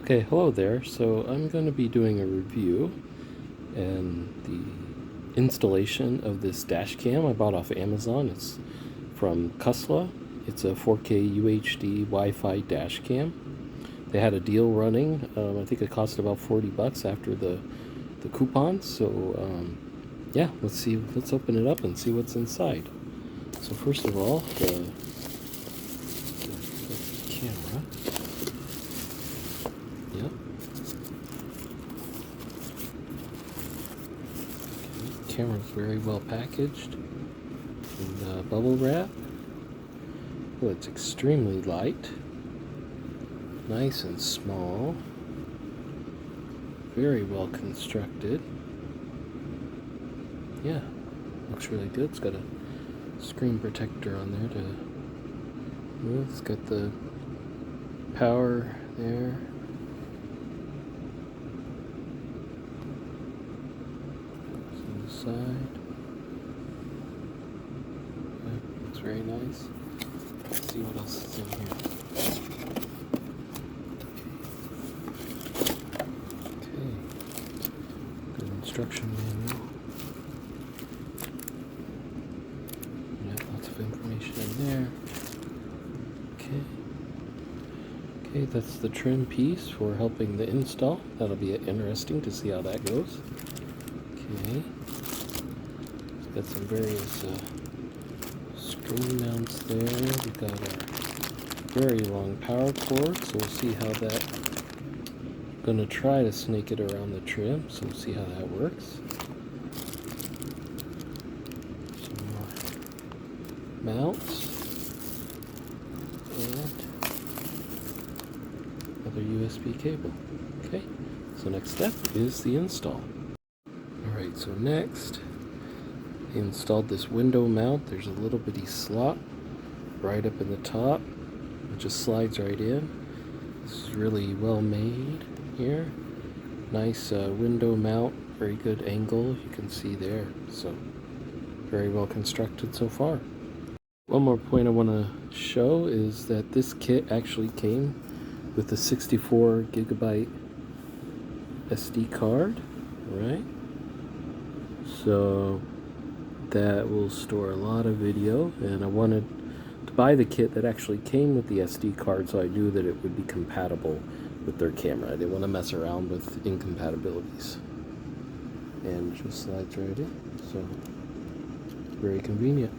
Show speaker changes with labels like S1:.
S1: Okay, hello there. So I'm going to be doing a review and the installation of this dash cam I bought off Amazon. It's from Kussla. It's a 4K UHD Wi-Fi dash cam. They had a deal running. I think it cost about $40 after the coupons. So yeah, let's open it up and see what's inside. So first of all, the camera. Yep. Okay. Camera's very well packaged in bubble wrap. Oh, it's extremely light, nice and small, very well constructed. Yeah, looks really good. It's got a screen protector on there to. It's got the power there. On the side. Yeah, that's very nice. Let's see what else is in here. Okay. Good instruction manual. Yeah, lots of information in there. Okay, that's the trim piece for helping the install. That'll be interesting to see how that goes. Okay, it's got some various screen mounts there. We've got our very long power cord, so we'll see how that. I'm gonna try to snake it around the trim, so we'll see how that works. Some more mounts. Another USB cable. Okay, so next step is the install. Alright, so next, I installed this window mount. There's a little bitty slot right up in the top. It just slides right in. This is really well made here. Nice window mount, very good angle, you can see there. So, very well constructed so far. One more point I want to show is that this kit actually came with a 64 gigabyte SD card, right? So that will store a lot of video, and I wanted to buy the kit that actually came with the SD card so I knew that it would be compatible with their camera. I didn't want to mess around with incompatibilities. And it just slides right in, so very convenient.